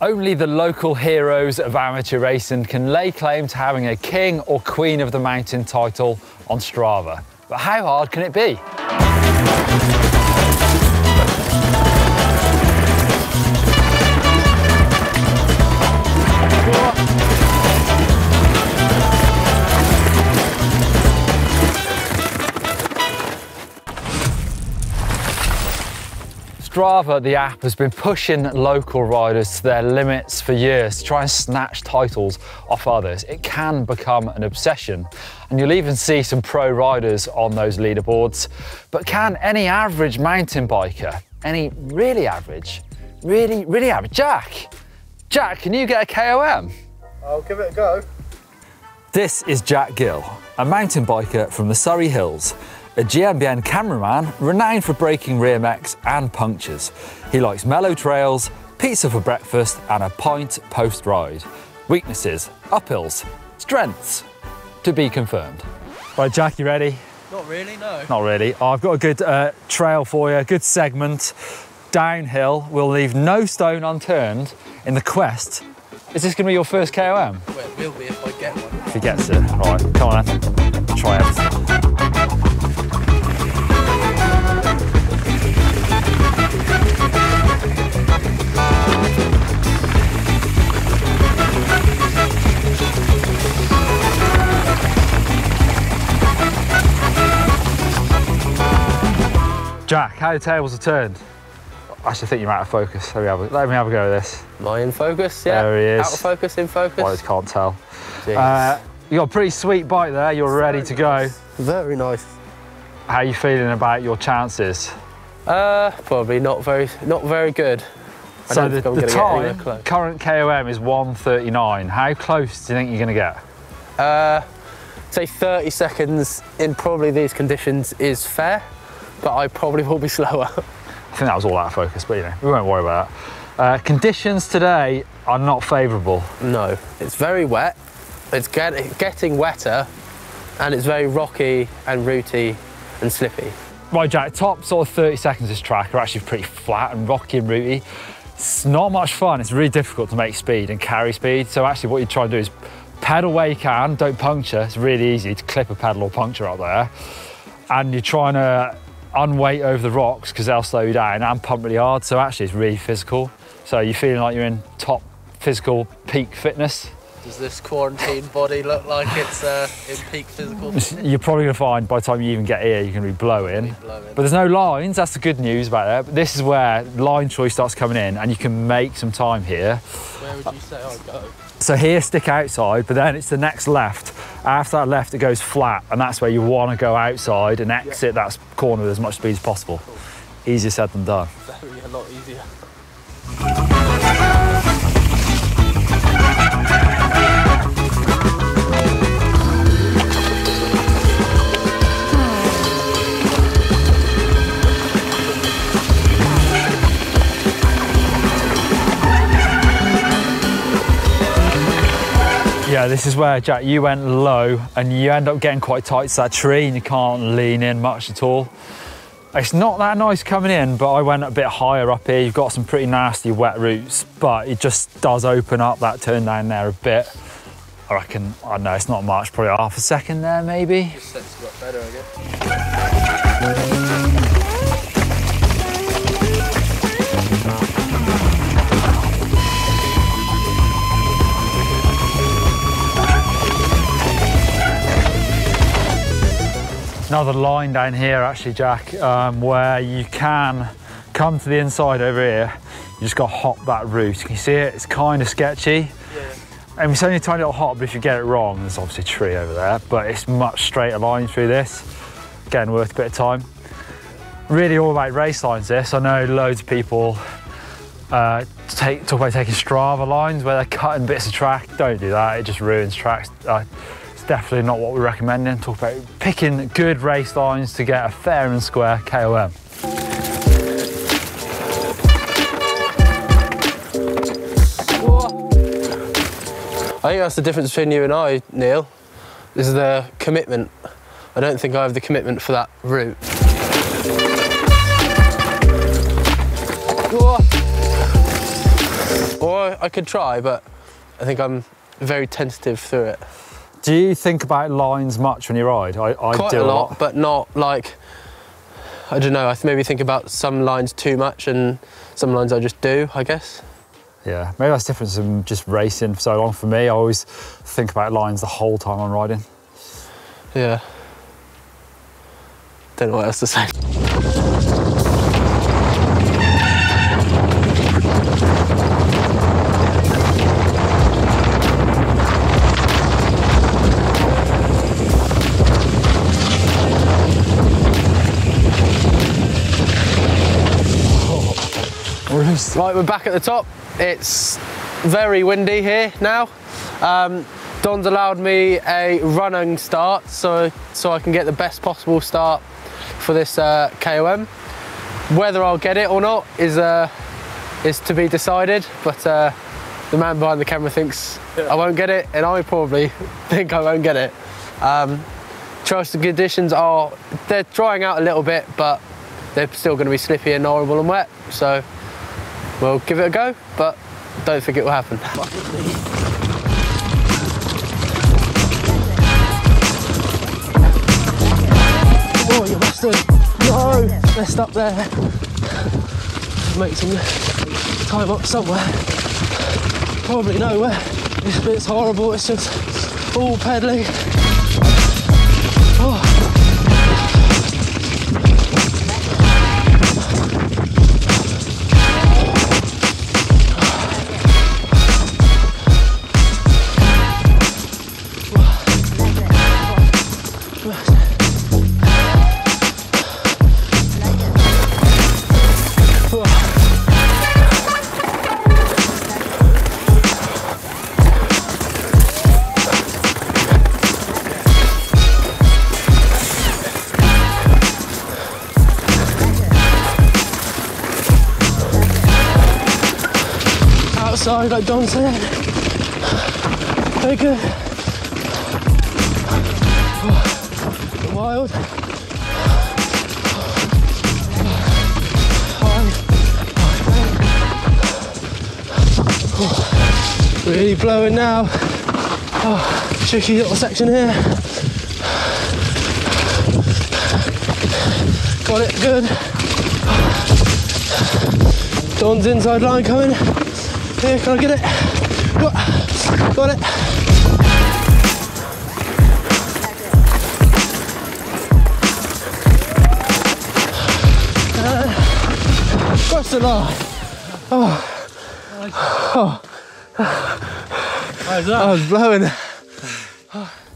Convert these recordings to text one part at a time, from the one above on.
Only the local heroes of amateur racing can lay claim to having a king or queen of the mountain title on Strava. But how hard can it be? Strava, the app, has been pushing local riders to their limits for years to try and snatch titles off others. It can become an obsession, and you'll even see some pro riders on those leaderboards. But can any average mountain biker, any really average, really average, Jack, can you get a KOM? I'll give it a go. This is Jack Gill, a mountain biker from the Surrey Hills. A GMBN cameraman renowned for breaking rear mechs and punctures. He likes mellow trails, pizza for breakfast and a pint post-ride. Weaknesses, uphills, strengths, to be confirmed. Right, Jack, you ready? Not really, no. Not really. Oh, I've got a good trail for you, a good segment. Downhill, we'll leave no stone unturned in the quest. Is this going to be your first KOM? Well, it will be if I get one. If he gets it. All right, come on then. Try it. Jack, how the tables are turned. I actually think you're out of focus. Let me have a go at this. Am I in focus? Yeah. There he is. Out of focus, in focus? I just can't tell. You Jeez. got a pretty sweet bike there. You're ready to go. Very nice. How are you feeling about your chances? Probably not very good. So the time, current KOM is 1:39. How close do you think you're going to get? Say 30 seconds in probably these conditions is fair, but I probably will be slower. I think that was all out of focus, but you know, we won't worry about that. Conditions today are not favourable. No, it's very wet. It's getting wetter, and it's very rocky and rooty and slippy. Right, Jack, top sort of 30 seconds of this track are actually pretty flat and rocky and rooty. It's not much fun. It's really difficult to make speed and carry speed. So actually what you try and do is pedal where you can, don't puncture. It's really easy to clip a pedal or puncture out there. And you're trying to unweight over the rocks because they'll slow you down and pump really hard. So actually it's really physical. So you're feeling like you're in top physical peak fitness. Does this quarantine body look like it's in peak physical fitness? You're probably going to find by the time you even get here, you're going to be blowing. But there's no lines, that's the good news about that. But this is where line choice starts coming in and you can make some time here. Where would you say I'd go? So here, stick outside, but then it's the next left. After that left, it goes flat, and that's where you want to go outside and exit that corner with as much speed as possible. Cool. Easier said than done. Very a lot easier. Yeah, this is where, Jack, you went low and you end up getting quite tight to that tree and you can't lean in much at all. It's not that nice coming in, but I went a bit higher up here. You've got some pretty nasty wet roots, but it just does open up that turn down there a bit. I reckon, I don't know, it's not much, probably half a second there maybe. This set's got better, I guess. Another line down here actually, Jack, where you can come to the inside over here. You just got to hop that route. Can you see it? It's kind of sketchy. Yeah. And it's only a tiny little hop, but if you get it wrong, there's obviously a tree over there, but it's much straighter line through this. Again, worth a bit of time. Really all about race lines this. I know loads of people talk about taking Strava lines where they're cutting bits of track. Don't do that, it just ruins tracks. It's definitely not what we're recommending. Talk about picking good race lines to get a fair and square KOM. I think that's the difference between you and I, Neil. This is the commitment. I don't think I have the commitment for that route. Or I could try, but I think I'm very tentative through it. Do you think about lines much when you ride? I Quite do a lot, but not like, I don't know, I maybe think about some lines too much and some lines I just do, I guess. Yeah, maybe that's different from just racing for so long. For me, I always think about lines the whole time I'm riding. Yeah. Don't know what else to say. Right, we're back at the top. It's very windy here now. Don's allowed me a running start so I can get the best possible start for this KOM. Whether I'll get it or not is to be decided, but the man behind the camera thinks I won't get it, and I probably think I won't get it. Trust the conditions they're drying out a little bit, but they're still going to be slippy and horrible and wet, so we'll give it a go, but don't think it will happen. Oh, you bastard! No! Messed up there. Make some time up somewhere. Probably nowhere. This bit's horrible, it's just all pedalling. Oh. Outside, like Don said. Very good. Oh, wild. Oh, really blowing now. Oh, tricky little section here. Got it, good. Don's inside line coming. Here, can I get it? Got it. Cross the line. I was blowing.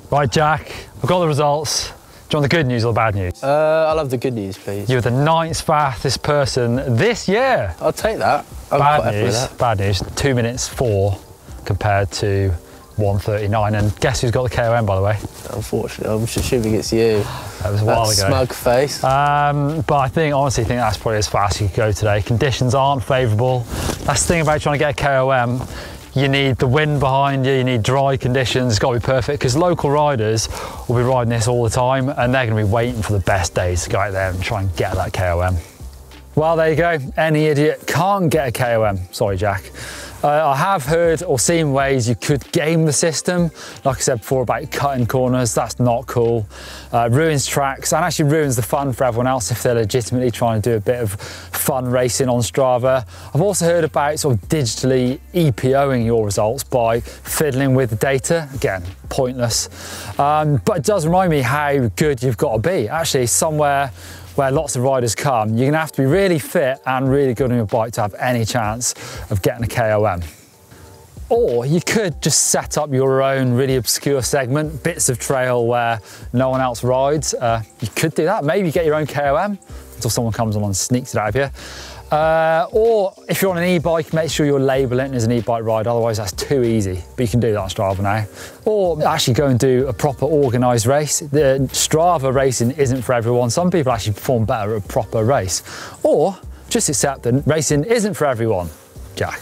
Right, Jack, I've got the results. Do you want the good news or the bad news? I love the good news, please. You're the 9th fastest person this year. I'll take that. I'm quite happy with that. Bad news, 2 minutes 4 compared to 1:39. And guess who's got the KOM, by the way? Unfortunately, I'm assuming it's you. That was a while ago. Smug face. But I honestly think that's probably as fast as you could go today. Conditions aren't favourable. That's the thing about trying to get a KOM. You need the wind behind you, you need dry conditions, it's got to be perfect, because local riders will be riding this all the time and they're going to be waiting for the best days to go out there and try and get that KOM. Well, there you go. Any idiot can't get a KOM. Sorry, Jack. I have heard or seen ways you could game the system. Like I said before about cutting corners, that's not cool. Ruins tracks and actually ruins the fun for everyone else if they're legitimately trying to do a bit of fun racing on Strava. I've also heard about sort of digitally EPOing your results by fiddling with the data. Again, pointless. But it does remind me how good you've got to be. Actually, somewhere where lots of riders come, you're gonna have to be really fit and really good on your bike to have any chance of getting a KOM. Or you could just set up your own really obscure segment, bits of trail where no one else rides. You could do that. Maybe get your own KOM until someone comes along and sneaks it out of you. Or if you're on an e-bike, make sure you're labelling it as an e-bike ride, otherwise that's too easy. But you can do that on Strava now. Or actually go and do a proper organised race. The Strava racing isn't for everyone. Some people actually perform better at a proper race. Or just accept that racing isn't for everyone, Jack.